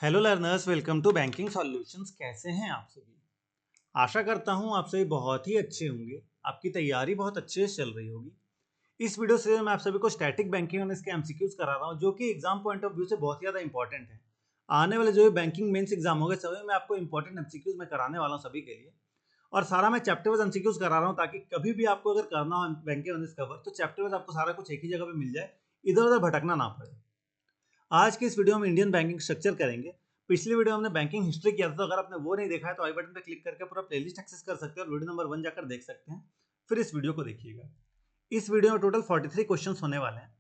Hello learners, welcome to banking solutions. कैसे हैं आप सभी? आशा करता हूं आप सभी बहुत ही अच्छे होंगे। आपकी तैयारी बहुत अच्छे से चल रही होगी। इस वीडियो से मैं आप सभी को स्टैटिक बैंकिंग और इसके एमसीक्यूज करा रहा हूं, जो कि एग्जाम पॉइंट ऑफ व्यू से बहुत ही ज़्यादा इंपॉर्टेंट है। आने वाले जो बैंकिंग मेंस एग्जाम होंगे सभी में आपको इंपॉर्टेंट एमसीक्यूज मैं कराने वाला हूँ सभी के लिए। और सारा मैं चैप्टर वाइज एमसीक्यूज करा रहा हूँ ताकि कभी भी आपको अगर करना हो बैंकिंग एनालिसिस कवर तो चैप्टर वाइज आपको सारा कुछ एक ही जगह पे मिल जाए, इधर उधर भटकना ना पड़े। आज के इस वीडियो में इंडियन बैंकिंग स्ट्रक्चर करेंगे। पिछली वीडियो में हमने बैंकिंग हिस्ट्री किया था, तो अगर आपने वो नहीं देखा है तो आई बटन पर क्लिक करके पूरा प्लेलिस्ट एक्सेस कर सकते हैं और वीडियो नंबर 1 जाकर देख सकते हैं। फिर इस वीडियो को देखिएगा। इस वीडियो में टोटल 43 क्वेश्चंस होने वाले हैं।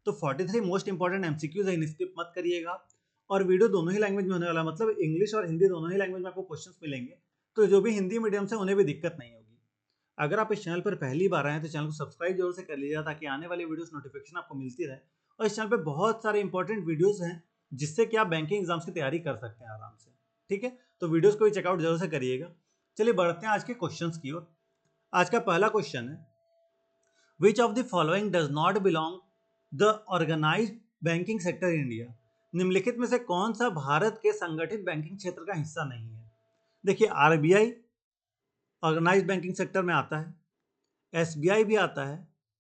तो 43 मोस्ट इंपॉर्टेंट एमसीक्यूज है, स्किप मत करिएगा। और वीडियो दोनों ही लैंग्वेज में होने वाला है, मतलब इंग्लिश और हिंदी दोनों ही लैंग्वेज में आपको क्वेश्चंस मिलेंगे। तो जो भी हिंदी मीडियम से उन्हें भी दिक्कत नहीं होगी। अगर आप इस चैनल पर पहली बार आए हैं तो चैनल को सब्सक्राइब जरूर से कर लीजिएगा ताकि आने वाली वीडियोस नोटिफिकेशन आपको मिलती रहे। और इस चैनल पे बहुत सारे इंपॉर्टेंट वीडियोस हैं जिससे कि आप बैंकिंग एग्जाम्स की तैयारी कर सकते हैं आराम से। ठीक है, तो वीडियोस को भी चेकआउट जरूर से करिएगा। चलिए बढ़ते हैं आज के क्वेश्चंस की ओर। आज का पहला क्वेश्चन है, which of the following does not belong the organised banking sector in India? निम्नलिखित में से कौन सा भारत के संगठित बैंकिंग क्षेत्र का हिस्सा नहीं है? देखिए, आरबीआई ऑर्गेनाइज्ड बैंकिंग सेक्टर में आता है, एसबीआई भी आता है,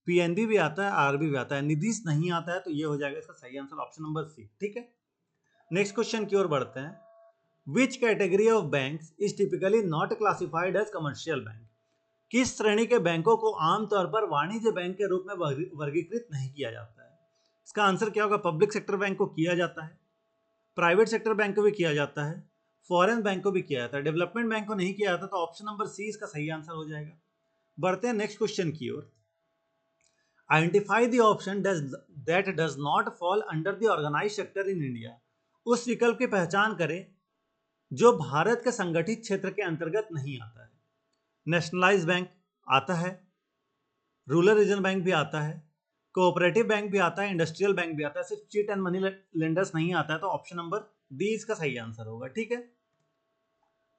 पीएनबी भी आता है, आरबी भी आता है। निधीश नहीं आता है, तो ये हो जाएगा इसका सही आंसर ऑप्शन नंबर सी। ठीक है, नेक्स्ट क्वेश्चन की ओर बढ़ते हैं। Which category of banks is typically not classified as commercial bank? किस श्रेणी के बैंकों को आमतौर पर वाणिज्य बैंक के रूप में वर्गीकृत नहीं किया जाता है? इसका आंसर क्या होगा? पब्लिक सेक्टर बैंक को किया जाता है, प्राइवेट सेक्टर बैंक को भी किया जाता है, फॉरेन बैंक को भी किया जाता है, डेवलपमेंट बैंक को नहीं किया जाता। तो ऑप्शन नंबर सी इसका सही आंसर हो जाएगा। बढ़ते हैं नेक्स्ट क्वेश्चन की ओर। Identify the option that does not fall under the organised sector in India. उस विकल्प की पहचान करें जो भारत के संगठित क्षेत्र के अंतर्गत नहीं आता है। नेशनलाइज बैंक आता है, रूरल रीजन बैंक भी आता है, कोऑपरेटिव बैंक भी आता है, इंडस्ट्रियल बैंक भी आता है, सिर्फ चिट एंड मनी लेंडर्स नहीं आता है। तो ऑप्शन नंबर डी इसका सही आंसर होगा। ठीक है,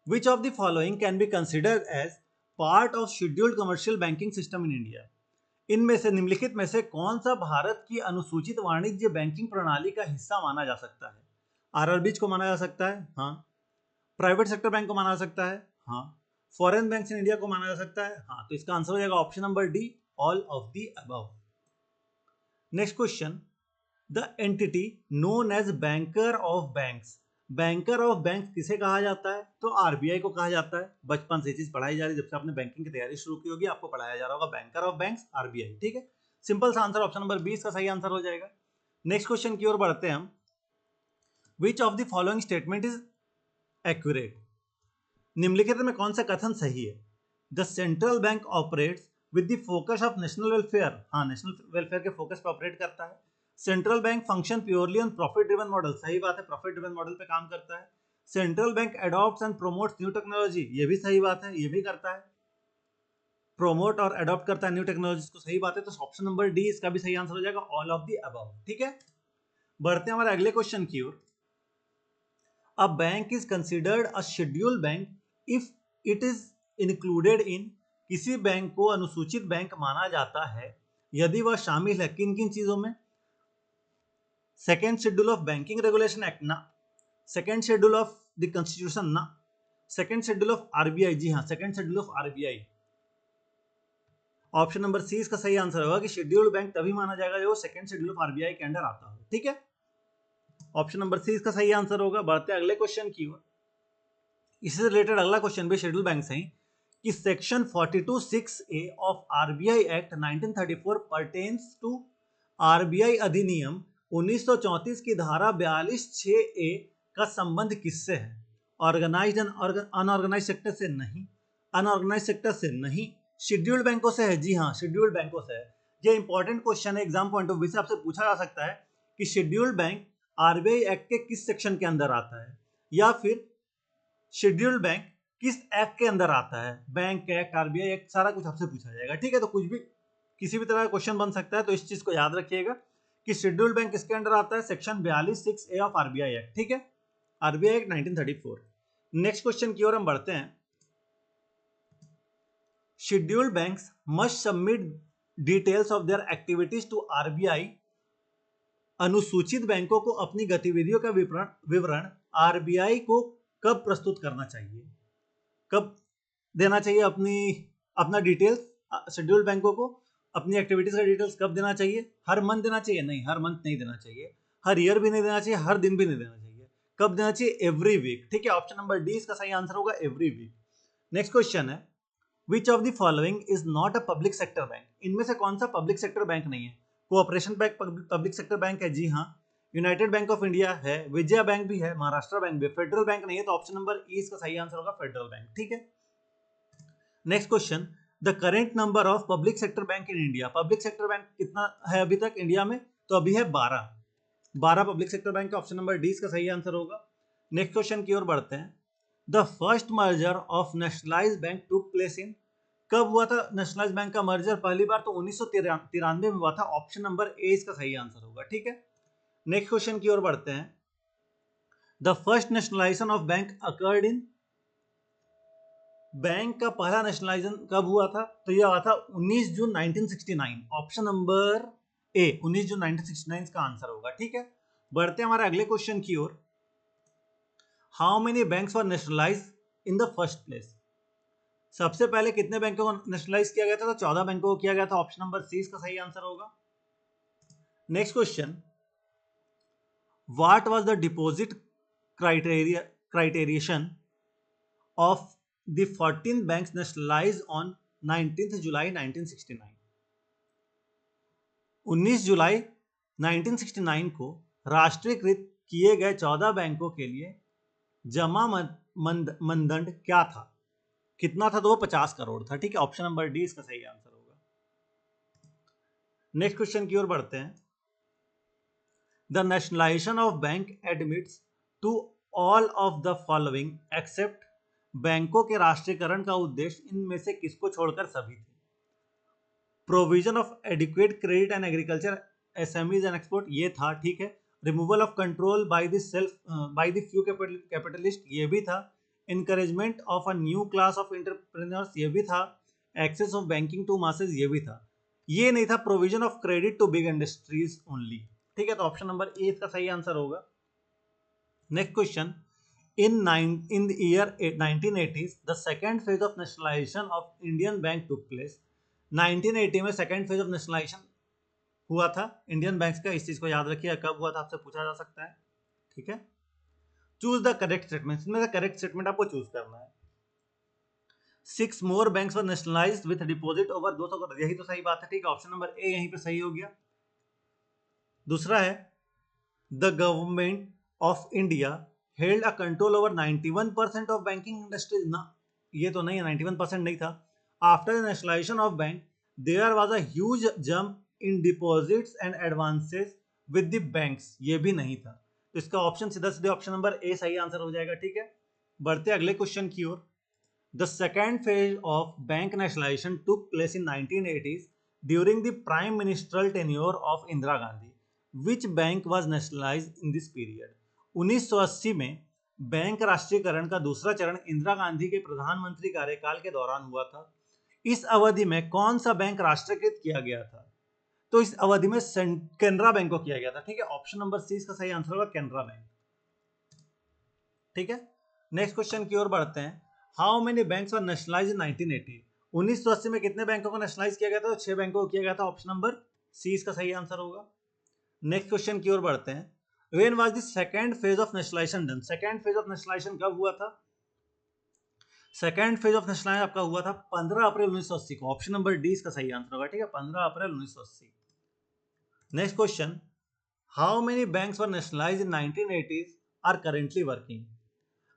which of the following can be considered as part of scheduled commercial banking system in India? इनमें से निम्नलिखित में से कौन सा भारत की अनुसूचित वाणिज्य बैंकिंग प्रणाली का हिस्सा माना जा सकता है? आरआरबीज को माना जा सकता है, हाँ। प्राइवेट सेक्टर बैंक को माना जा सकता है, हाँ। फॉरेन बैंक इन इंडिया को माना जा सकता है, हाँ। तो इसका आंसर हो जाएगा option number D, all of the above. Next question, the entity known as banker of banks. Banker of banks किसे कहा जाता है? तो आरबीआई को कहा जाता है। बचपन से चीज पढ़ाई जा रही है, जब से आपने बैंकिंग की तैयारी शुरू की होगी आपको पढ़ाया जा रहा होगा बैंकर ऑफ बैंक्स आरबीआई। ठीक है, सिंपल सा आंसर ऑप्शन नंबर 20 का सही आंसर हो जाएगा। नेक्स्ट क्वेश्चन की ओर बढ़ते हैं हम। विच of the following statement is accurate? निम्नलिखित में कौन सा कथन सही है? The central bank operates with the focus of national welfare. हाँ, नेशनल वेलफेयर के फोकस पर ऑपरेट करता है। Central bank function purely on profit driven model. सही बात है, प्रॉफिट ड्रिवन मॉडल पे काम करता है। Central bank adopts and promotes new technology. ये भी सही बात है, ये भी करता है, प्रोमोट और अडॉप्ट करता है न्यू टेक्नोलॉजी को। सही बात है, तो ऑप्शन नंबर डी इसका भी सही आंसर हो जाएगा, ऑल ऑफ द अबव। ठीक है, बढ़ते हैं हमारे अगले क्वेश्चन की ओर। A bank is considered a scheduled bank if it is included in. किसी बैंक को अनुसूचित बैंक माना जाता है यदि वह शामिल है किन किन चीजों में? Second schedule of banking regulation act ना, second schedule of the constitution ना, सेकेंड शेड्यूल ऑफ आरबीआई, जी हाँ, second schedule of RBI. Option number C इसका सही आंसर होगा कि शेड्यूल्ड बैंक तभी माना जाएगा जो सेकेंड शेड्यूल ऑफ आरबीआई के अंडर आता हो। ठीक है, ऑप्शन नंबर सी इसका सही आंसर होगा। बढ़ते अगले क्वेश्चन की ओर। इससे रिलेटेड अगला क्वेश्चन भी शेड्यूल बैंक से ही, कि section 42(6)(a) of RBI act 1934 pertains to RBI अधिनियम 1934 की धारा 42(6)(a) का संबंध किससे है? ऑर्गेनाइज्ड एंड अनऑर्गेनाइज्ड सेक्टर से नहीं, अनऑर्गेनाइज्ड सेक्टर से नहीं, शेड्यूल्ड बैंकों से है। जी हाँ, शेड्यूल्ड बैंकों से है। ये इंपॉर्टेंट क्वेश्चन है, एग्जाम पॉइंट ऑफ व्यू से आपसे पूछा जा सकता है कि शेड्यूल्ड बैंक आरबीआई एक्ट के किस सेक्शन के अंदर आता है, या फिर शेड्यूल्ड बैंक किस एक्ट के अंदर आता है। बैंक एक्ट, आरबीआई एक्ट, सारा कुछ आपसे पूछा जाएगा। ठीक है, तो कुछ भी किसी भी तरह का क्वेश्चन बन सकता है, तो इस चीज को याद रखिएगा कि शेड्यूल्ड बैंक किसके अंडर आता है? Section 42(6)(a) of RBI act. ठीक है, आरबीआई एक्ट 1934। नेक्स्ट क्वेश्चन की ओर हम बढ़ते हैं। Scheduled banks must submit details of their activities to RBI. अनुसूचित बैंकों को अपनी गतिविधियों का विवरण आरबीआई को कब प्रस्तुत करना चाहिए, कब देना चाहिए अपना डिटेल्स शेड्यूल्ड बैंकों को, अपनी एक्टिविटीज का डिटेल्स कब देना चाहिए? हर मंथ देना चाहिए? नहीं, हर मंथ नहीं देना चाहिए, हर ईयर भी नहीं देना चाहिए, हर दिन भी नहीं देना चाहिए। कब देना चाहिए? Every week. ठीक है, ऑप्शन नंबर डी इसका सही आंसर होगा, एवरी वीक। नेक्स्ट क्वेश्चन है, which of the following is not a public sector bank? इनमें से कौन सा पब्लिक सेक्टर बैंक नहीं है? Cooperation bank public sector bank है, जी हाँ। यूनाइटेड बैंक ऑफ इंडिया है, विजया बैंक भी है, महाराष्ट्र बैंक भी है, फेडरल बैंक नहीं है, तो ऑप्शन नंबर ई इसका सही आंसर होगा, फेडरल बैंक। ठीक है, next question, the current number of public sector bank in India. Public sector bank कितना है अभी तक इंडिया में? तो अभी है 12 public sector bank, option number D इसका सही आंसर होगा। नेक्स्ट क्वेश्चन की ओर बढ़ते हैं, the first merger of nationalised bank took place इन? कब हुआ था नेशनलाइज्ड बैंक का मर्जर पहली बार? तो 1993 में हुआ था, ऑप्शन नंबर ए इसका सही आंसर होगा। ठीक है, नेक्स्ट क्वेश्चन की ओर बढ़ते हैं, the first nationalisation of bank occurred in? Bank का पहला नेशनलाइजेशन कब हुआ था? तो यह हुआ था 19 जून 1969, ऑप्शन नंबर ए 19 जून 1969 का आंसर होगा। ठीक है, बढ़ते हैं हमारे अगले क्वेश्चन की ओर, how many banks were nationalise in the first place? सबसे पहले कितने बैंकों को नेशनलाइज किया गया था? तो 14 बैंकों को किया गया था, ऑप्शन नंबर सी इसका सही आंसर होगा। Next question, what was the deposit criterion of the 14 banks nationalised on 19 जुलाई 1969? 19 जुलाई 1969 को राष्ट्रीयकृत किए गए 14 बैंकों के लिए जमा मानदंड क्या था? कितना था? तो वो 50 करोड़ था। ठीक है, ऑप्शन नंबर डी इसका सही आंसर होगा। नेक्स्ट क्वेश्चन की ओर बढ़ते हैं, the nationalisation of bank admits to all of the following except? बैंकों के राष्ट्रीयकरण का उद्देश्य इनमें से किसको छोड़कर सभी थे? Provision of adequate credit and agriculture SMEs and export, ये था। ठीक है, removal of control by the few capitalist, ये भी था। Encouragement of a new class of entrepreneurs, ये भी था। Access of banking to masses, ये भी था। ये नहीं था provision of credit to big industries only. ठीक है, तो ऑप्शन नंबर ए इसका सही आंसर होगा। Next question, in the year 1980s the second phase of nationalization of Indian bank took place। 1980 में सेकेंड फेज ऑफ नेशनलाइजेशन हुआ था Indian banks का। इस चीज को याद रखिए, कब हुआ था आपसे पूछा जा सकता है। ठीक है, चूज द करेक्ट स्टेटमेंट, इसमें से करेक्ट स्टेटमेंट आपको चूज करना है। 6 more banks were nationalised with deposit over 200 crore, यही तो सही बात है। ठीक है, ऑप्शन नंबर ए यहीं पे सही हो गया। दूसरा है, the government of India held a control over 91% of banking industries ना, ये तो नहीं है, 91% नहीं था। After the nationalisation of bank there was a huge jump in deposits and advances with the banks, ये भी नहीं था। तो इसका ऑप्शन सीधा सीधे ऑप्शन नंबर ए सही आंसर हो जाएगा। ठीक है, बढ़ते अगले क्वेश्चन की ओर, the second phase of bank nationalisation took place in 1980s during the prime ministerial tenure of Indira Gandhi. Which bank was nationalised in this period? 1980 में बैंक राष्ट्रीयकरण का दूसरा चरण इंदिरा गांधी के प्रधानमंत्री कार्यकाल के दौरान हुआ था। इस अवधि में कौन सा बैंक राष्ट्रीयकृत किया गया था? तो इस अवधि में कैनरा बैंक को किया गया था। ठीक है, ऑप्शन नंबर सी इसका सही आंसर होगा, कैनरा बैंक। ठीक है, नेक्स्ट क्वेश्चन की ओर बढ़ते हैं, how many banks were nationalised in 1980? 1980 में कितने बैंकों को नेशनलाइज किया गया था? तो 6 बैंकों को किया गया था, ऑप्शन नंबर सी इसका सही आंसर होगा। नेक्स्ट क्वेश्चन की ओर बढ़ते हैं, When was the second phase of nationalization done? Second phase of nationalisation कब हुआ था? सेकेंड फेज ऑफ नेशनलाइजेशन आपका हुआ था 15 अप्रैल 1980 को, ऑप्शन नंबर डी इसका सही आंसर होगा। ठीक है, 15 April 1980। Next question, how many banks were nationalised in 1980s are currently working?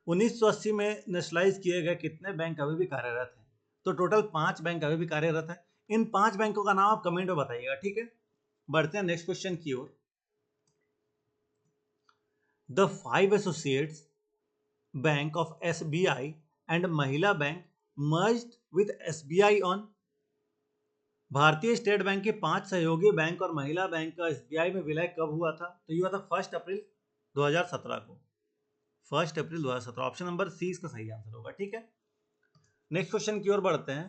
1980 में नेशनलाइज किए गए कितने बैंक अभी भी कार्यरत हैं? तो टोटल 5 बैंक अभी भी कार्यरत हैं। इन 5 बैंकों का नाम आप कमेंट में बताइएगा। ठीक है, बढ़ते हैं नेक्स्ट क्वेश्चन की ओर, The 5 associates bank of SBI and Mahila Bank merged with SBI on? भारतीय स्टेट बैंक के 5 सहयोगी बैंक और महिला बैंक का SBI में विलय कब हुआ था? तो ये हुआ था 1 अप्रैल 2017 को, 1 अप्रैल 2017, ऑप्शन नंबर सी इसका सही आंसर होगा। ठीक है, नेक्स्ट क्वेश्चन की ओर बढ़ते हैं,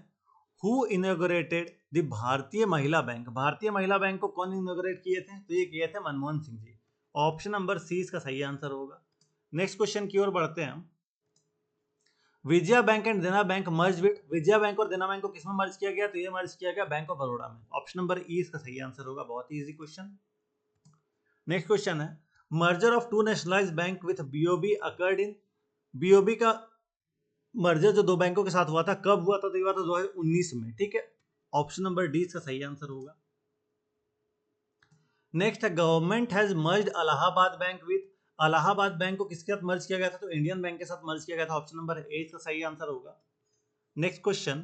हु इनॉग्रेटेड द भारतीय महिला बैंक? भारतीय महिला बैंक को कौन इनॉग्रेट किए थे? तो ये किए थे Manmohan Singh ji, option number C इसका सही आंसर होगा। नेक्स्ट क्वेश्चन की ओर बढ़ते हैं हम। विजया बैंक एंड देना bank merge with, Vijaya bank और देना बैंक को किसमें मर्ज किया गया? तो ये मर्ज किया गया बैंक ऑफ बड़ौदा में। ऑप्शन नंबर ई इसका सही आंसर होगा। बहुत ही easy question. Next question is, merger of two nationalised bank with BOB occurred in, BOB का मर्जर जो दो बैंकों के साथ हुआ था कब हुआ था? तो ये हुआ था 2019 में। ठीक है, ऑप्शन नंबर डी इसका सही आंसर होगा। नेक्स्ट है, government has merged Allahabad bank with, Allahabad bank को किसके साथ मर्ज किया गया था? तो इंडियन बैंक के साथ मर्ज किया गया था। ऑप्शन नंबर ए इसका सही आंसर होगा। Next question,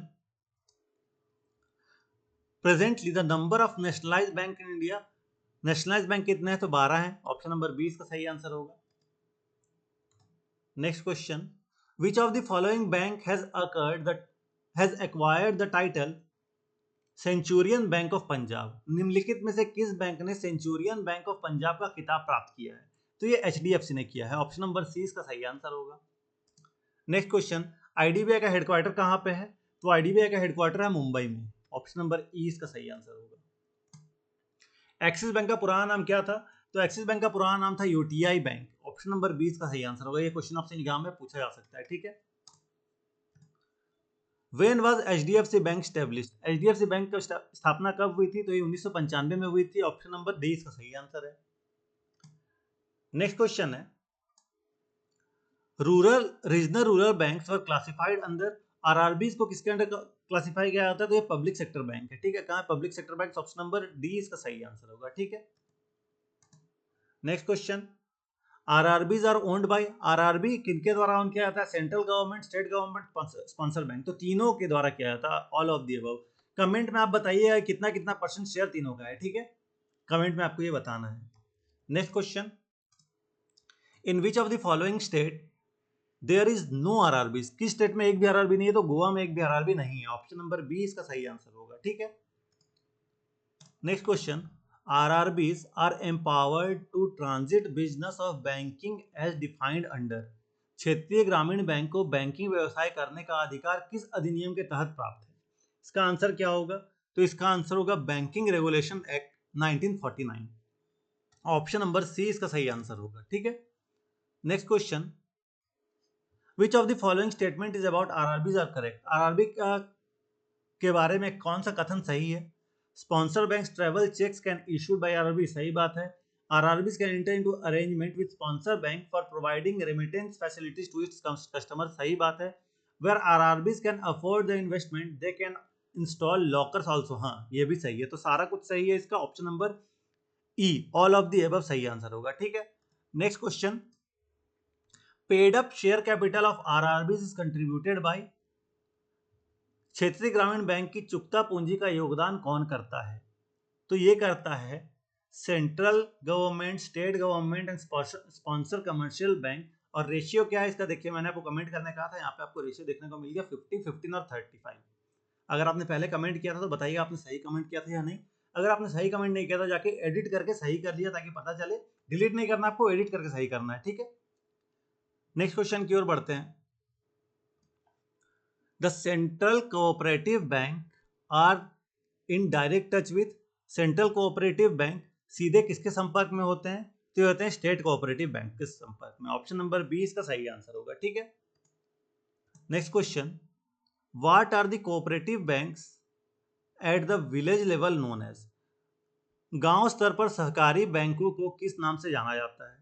presently the number of nationalised bank in India, nationalised bank कितने हैं? तो 12 हैं। ऑप्शन नंबर 20 का सही आंसर होगा। Next question, which of the following bank has acquired the title Centurion bank of Punjab, निम्नलिखित में से किस बैंक ने सेंचुरियन बैंक ऑफ पंजाब का खिताब प्राप्त किया है? तो ये एचडीएफसी ने किया है। ऑप्शन नंबर सी इसका सही आंसर होगा। नेक्स्ट क्वेश्चन, आईडीबीआई का हेडक्वार्टर कहां पे है? तो आईडीबीआई का हेडक्वार्टर है मुंबई में। ऑप्शन नंबर ई इसका सही आंसर होगा। एक्सिस बैंक का पुराना नाम क्या था? तो एक्सिस बैंक का पुराना नाम था यूटीआई बैंक। ऑप्शन नंबर 20 का सही आंसर होगा। ये क्वेश्चन आपसे एग्जाम में पूछा जा सकता है। ठीक है, When was HDFC bank established? HDFC bank की स्थापना कब हुई थी? तो ये 1995 में हुई थी। ऑप्शन नंबर डी इसका सही आंसर है। नेक्स्ट क्वेश्चन है, regional rural banks were classified under, RRB को किसके अंडर क्लासिफाई किया जाता है? तो ये पब्लिक सेक्टर बैंक है। ठीक है, कहाँ public sector bank? Option number D इसका सही आंसर होगा। ठीक है, next question, RRBs are owned by, RRB किनके द्वारा ओन किया जाता है? Central government, state government, sponsor bank. तो तीनों के द्वारा किया जाता है। All of the above. Comment में आप बताइए कितना कितना परसेंट शेयर तीनों का है। ठीक है, कमेंट में आपको ये बताना है। Next question, in which of the following state there is no RRB, किस स्टेट में एक भी आरआरबी नहीं है? तो गोवा में एक भी आरआरबी नहीं है। ऑप्शन नंबर बी इसका सही आंसर होगा। ठीक है, next question, RRBs are empowered to transit business of banking as defined under, क्षेत्रीय ग्रामीण बैंक को बैंकिंग व्यवसाय करने का अधिकार किस अधिनियम के तहत प्राप्त है? इसका आंसर क्या होगा? तो इसका आंसर होगा banking regulation act 1949। Option number C इसका सही आंसर होगा। ठीक है, next question, which of the following statement is about RRBs are correct, RRB के बारे में कौन सा कथन सही है? Sponsor banks travel cheques can issued by RRB, सही बात है। RRBs can enter into arrangement with sponsor bank for providing remittance facilities to its customer, सही बात है। Where RRBs can afford the investment they can install lockers also, हाँ ये भी सही है। तो सारा कुछ सही है। इसका option number E all of the above सही आंसर होगा। ठीक है, next question, paid up share capital of RRBs is contributed bye, क्षेत्रीय ग्रामीण बैंक की चुकता पूंजी का योगदान कौन करता है? तो ये करता है central government, state government and sponsor commercial bank. और रेशियो क्या है इसका? देखिए मैंने आपको कमेंट करने कहा था, यहाँ पे आपको रेशियो देखने को मिल गया 50, 15 और 35। अगर आपने पहले कमेंट किया था तो बताइए आपने सही कमेंट किया था या नहीं। अगर आपने सही कमेंट नहीं किया था जाके एडिट करके सही कर लिया ताकि पता चले। डिलीट नहीं करना आपको, एडिट करके सही करना है। ठीक है, नेक्स्ट क्वेश्चन की ओर बढ़ते हैं। The central cooperative bank are in direct touch with, central cooperative bank सीधे किसके संपर्क में होते हैं? तो ये होते हैं स्टेट कोऑपरेटिव बैंक के संपर्क में। ऑप्शन नंबर बी इसका सही आंसर होगा। ठीक है, next question, what are the cooperative banks at the village level known as, गांव स्तर पर सहकारी बैंकों को किस नाम से जाना जाता है?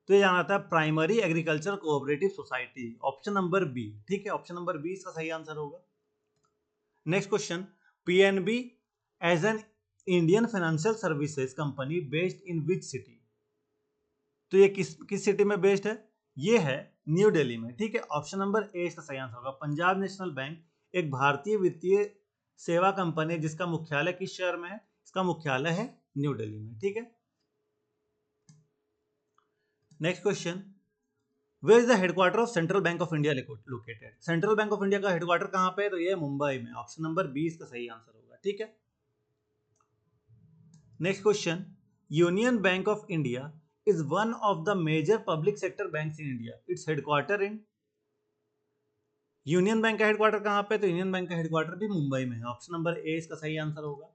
तो ये जाना जाता है primary agriculture cooperative society. Option number B. ठीक है, ऑप्शन नंबर बी इसका सही आंसर होगा। Next question, PNB as an Indian financial services company based in which city, तो ये किस सिटी में बेस्ड है? ये है न्यू दिल्ली में। ठीक है, ऑप्शन नंबर ए इसका सही आंसर होगा। पंजाब नेशनल बैंक एक भारतीय वित्तीय सेवा कंपनी है जिसका मुख्यालय किस शहर में है? इसका मुख्यालय है न्यू दिल्ली में। ठीक है, next question, where is the headquarter of central bank of India located, central bank of India का हेडक्वार्टर कहां पे है? तो ये मुंबई में। ऑप्शन नंबर बी इसका सही आंसर होगा। ठीक है, next question, union bank of India is one of the major public sector banks in India, its headquarter in, union bank का हेडक्वार्टर कहां पे? तो यूनियन बैंक का हेडक्वार्टर भी मुंबई में है। ऑप्शन नंबर ए इसका सही आंसर होगा।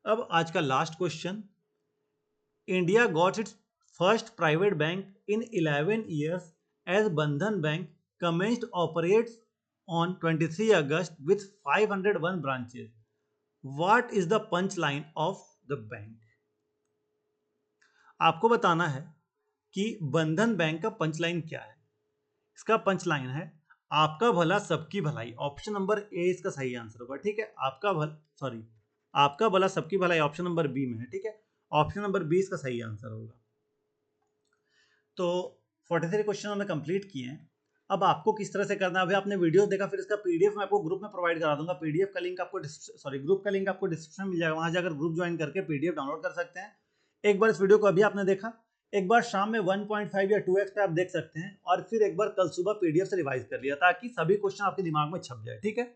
अब आज का last question, India got its first private bank in 11 years as Bandhan Bank commenced operates on 23 August with 501 branches. What is the punchline of the bank? आपको बताना है कि बंधन बैंक का पंचलाइन क्या है। इसका पंचलाइन है आपका भला सबकी भलाई। ऑप्शन नंबर ए इसका सही आंसर होगा, ठीक है। आपका भला सबकी भलाई ऑप्शन नंबर बी में है, ठीक है। ऑप्शन नंबर बी इसका सही आंसर होगा। तो 43 क्वेश्चन हमने कंप्लीट किए हैं। अब आपको किस तरह से करना है, अभी आपने वीडियो देखा, फिर इसका पीडीएफ मैं आपको ग्रुप में प्रोवाइड करा दूंगा। पीडीएफ का लिंक आपको ग्रुप का लिंक आपको डिस्क्रिप्शन में मिल जाएगा, वहां जाकर ग्रुप ज्वाइन करके पीडीएफ डाउनलोड कर सकते हैं। एक बार इस वीडियो को अभी आपने देखा, एक बार शाम में 1.5 या 2x पे आप देख सकते हैं, और फिर एक बार कल सुबह पीडीएफ से रिवाइज कर लिया, ताकि सभी क्वेश्चन आपके दिमाग में छप जाए, ठीक है।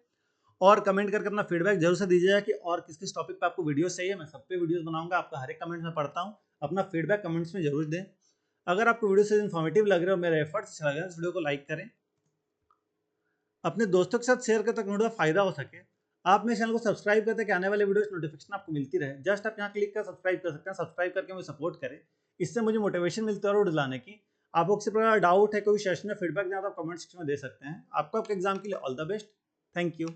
और कमेंट करके अपना फीडबैक जरूर से दीजिएगा कि और किस किस टॉपिक पे आपको वीडियो चाहिए। मैं सब पे वीडियोस बनाऊंगा, आपका हर एक कमेंट में पढ़ता हूँ। अपना फीडबैक कमेंट्स में जरूर दें। अगर आपको वीडियो से इन्फॉर्मेटिव लग रहे हो, मेरे एफर्ट्स अच्छा लग रहा है, इस वीडियो को लाइक करें, अपने दोस्तों के साथ शेयर करें ताकि उन्हें फायदा हो सके। आप मेरे चैनल को सब्सक्राइब करते हैं कि आने वाले वीडियो की नोटिफिकेशन आपको मिलती रहे। जस्ट आप यहाँ क्लिक कर सब्सक्राइब कर सकते हैं। सब्सक्राइब करके मुझे सपोर्ट करें, इससे मुझे मोटिवेशन मिलती है और वीडियो लाने की। आपको किसी प्रकार डाउट है, कोई सेशन में फीडबैक देना, तो आप कमेंट सेक्शन में दे सकते हैं। आपको आपके एग्जाम के लिए all the best. Thank you.